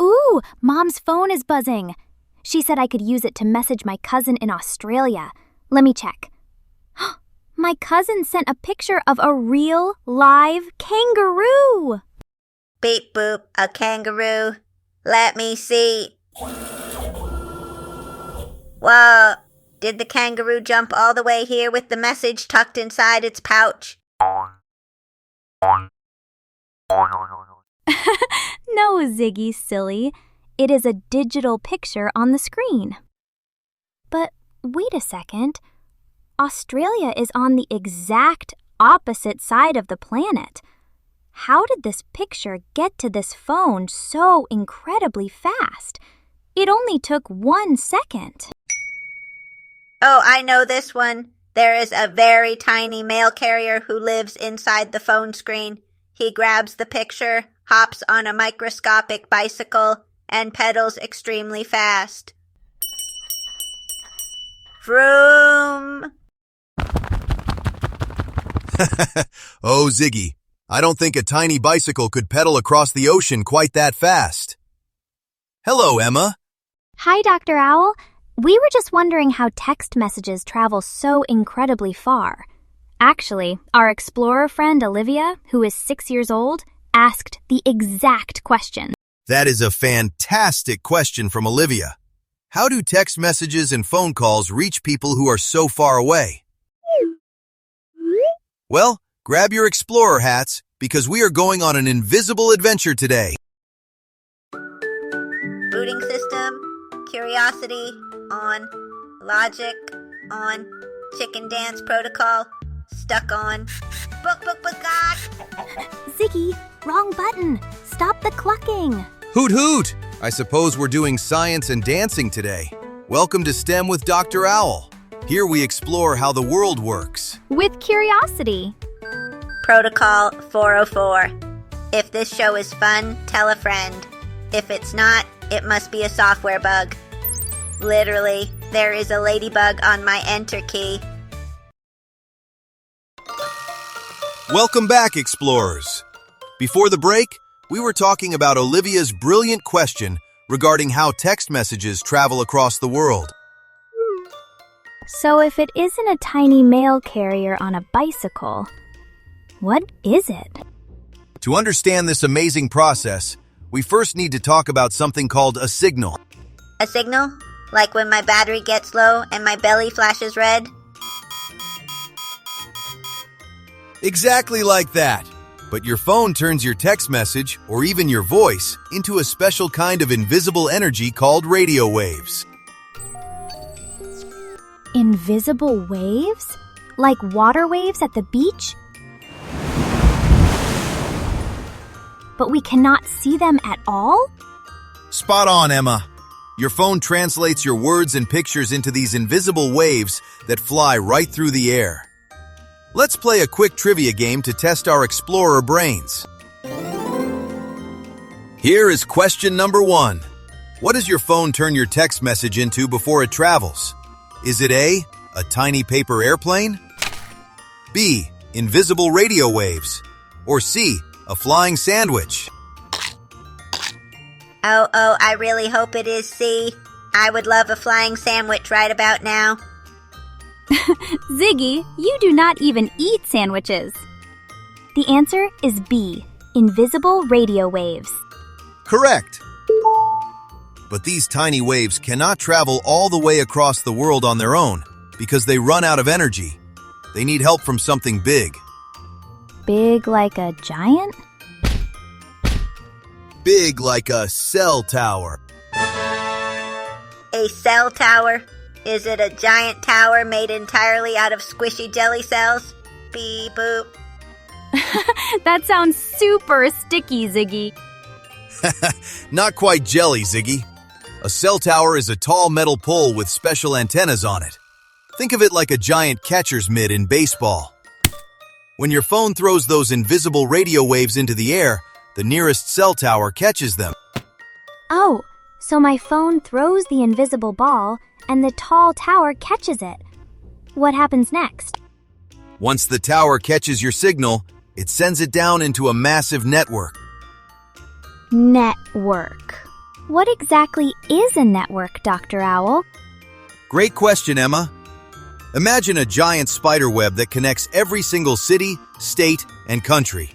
Ooh, Mom's phone is buzzing. She said I could use it to message my cousin in Australia. Let me check. My cousin sent a picture of a real, live kangaroo. Beep boop, a kangaroo. Let me see. Whoa, did the kangaroo jump all the way here with the message tucked inside its pouch? No, Ziggy, silly. It is a digital picture on the screen. But wait a second. Australia is on the exact opposite side of the planet. How did this picture get to this phone so incredibly fast? It only took 1 second. Oh, I know this one. There is a very tiny mail carrier who lives inside the phone screen. He grabs the picture, hops on a microscopic bicycle, and pedals extremely fast. Vroom! Oh, Ziggy, I don't think a tiny bicycle could pedal across the ocean quite that fast. Hello, Emma. Hi, Dr. Owl. We were just wondering how text messages travel so incredibly far. Actually, our explorer friend Olivia, who is 6 years old, asked the exact question. That is a fantastic question from Olivia. How do text messages and phone calls reach people who are so far away? Well, grab your explorer hats because we are going on an invisible adventure today. Booting system, curiosity, on, logic, on, chicken dance protocol, stuck on, book, Ziggy, wrong button. Stop the clucking. Hoot hoot! I suppose we're doing science and dancing today. Welcome to STEM with Dr. Owl. Here we explore how the world works. With curiosity. Protocol 404. If this show is fun, tell a friend. If it's not, it must be a software bug. Literally, there is a ladybug on my enter key. Welcome back, explorers. Before the break, we were talking about Olivia's brilliant question regarding how text messages travel across the world. So if it isn't a tiny mail carrier on a bicycle, what is it? To understand this amazing process, we first need to talk about something called a signal. A signal? Like when my battery gets low and my belly flashes red? Exactly like that. But your phone turns your text message, or even your voice, into a special kind of invisible energy called radio waves. Invisible waves? Like water waves at the beach? But we cannot see them at all? Spot on, Emma. Your phone translates your words and pictures into these invisible waves that fly right through the air. Let's play a quick trivia game to test our explorer brains. Here is question number 1. What does your phone turn your text message into before it travels? Is it A, a tiny paper airplane? B, invisible radio waves? Or C, a flying sandwich? Oh, I really hope it is C. I would love a flying sandwich right about now. Ziggy, you do not even eat sandwiches. The answer is B, invisible radio waves. Correct. But these tiny waves cannot travel all the way across the world on their own because they run out of energy. They need help from something big. Big like a giant? Big like a cell tower. A cell tower? Is it a giant tower made entirely out of squishy jelly cells? Beep boop. That sounds super sticky, Ziggy. Not quite jelly, Ziggy. A cell tower is a tall metal pole with special antennas on it. Think of it like a giant catcher's mitt in baseball. When your phone throws those invisible radio waves into the air, the nearest cell tower catches them. Oh, so my phone throws the invisible ball and the tall tower catches it. What happens next? Once the tower catches your signal, It sends it down into a massive network. Network. What exactly is a network, Dr. Owl? Great question, Emma. Imagine a giant spider web that connects every single city, state, and country.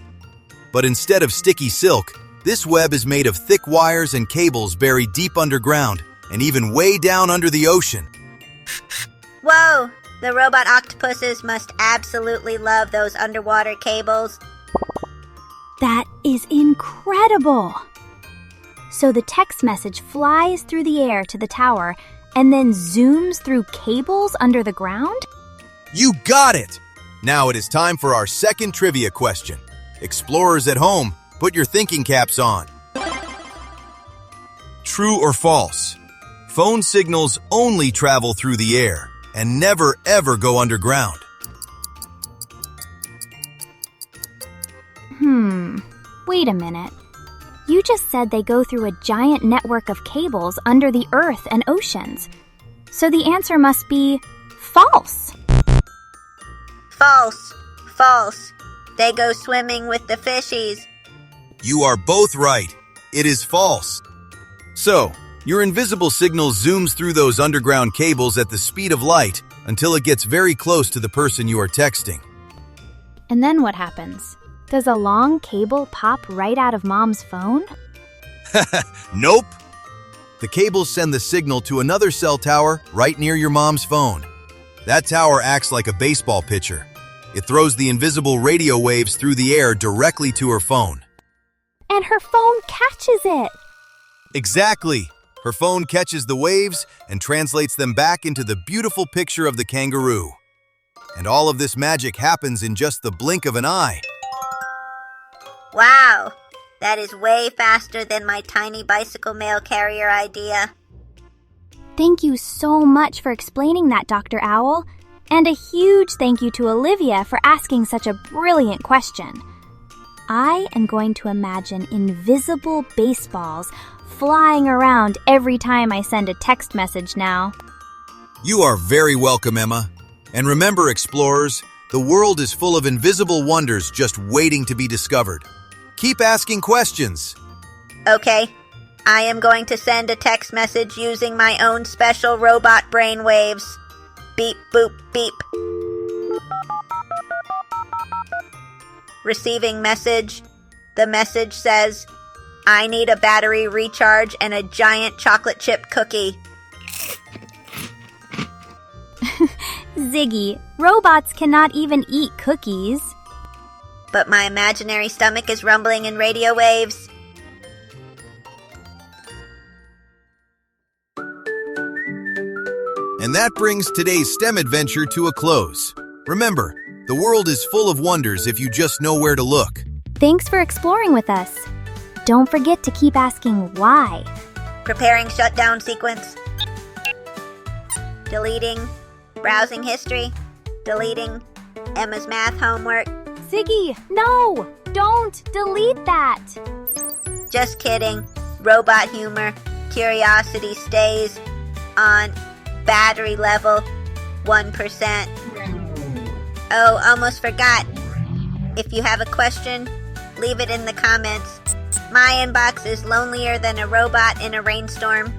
But instead of sticky silk, this web is made of thick wires and cables buried deep underground and even way down under the ocean. Whoa! The robot octopuses must absolutely love those underwater cables. That is incredible! So the text message flies through the air to the tower and then zooms through cables under the ground? You got it! Now it is time for our second trivia question. Explorers at home, put your thinking caps on. True or false? Phone signals only travel through the air and never ever go underground. Wait a minute. You just said they go through a giant network of cables under the earth and oceans. So the answer must be false. False. False. They go swimming with the fishies. You are both right. It is false. So, your invisible signal zooms through those underground cables at the speed of light until it gets very close to the person you are texting. And then what happens? Does a long cable pop right out of Mom's phone? Nope. The cables send the signal to another cell tower right near your mom's phone. That tower acts like a baseball pitcher. It throws the invisible radio waves through the air directly to her phone. And her phone catches it! Exactly. Her phone catches the waves and translates them back into the beautiful picture of the kangaroo. And all of this magic happens in just the blink of an eye. Wow, that is way faster than my tiny bicycle mail carrier idea. Thank you so much for explaining that, Dr. Owl. And a huge thank you to Olivia for asking such a brilliant question. I am going to imagine invisible baseballs flying around every time I send a text message now. You are very welcome, Emma. And remember, explorers, the world is full of invisible wonders just waiting to be discovered. Keep asking questions. Okay, I am going to send a text message using my own special robot brainwaves. Beep, boop, beep. Receiving message. The message says, I need a battery recharge and a giant chocolate chip cookie. Ziggy, robots cannot even eat cookies. But my imaginary stomach is rumbling in radio waves. And that brings today's STEM adventure to a close. Remember, the world is full of wonders if you just know where to look. Thanks for exploring with us. Don't forget to keep asking why. Preparing shutdown sequence. Deleting. Browsing history. Deleting. Emma's math homework. Ziggy, no! Don't delete that! Just kidding. Robot humor. Curiosity stays on battery level 1%. Oh, almost forgot. If you have a question, leave it in the comments. My inbox is lonelier than a robot in a rainstorm.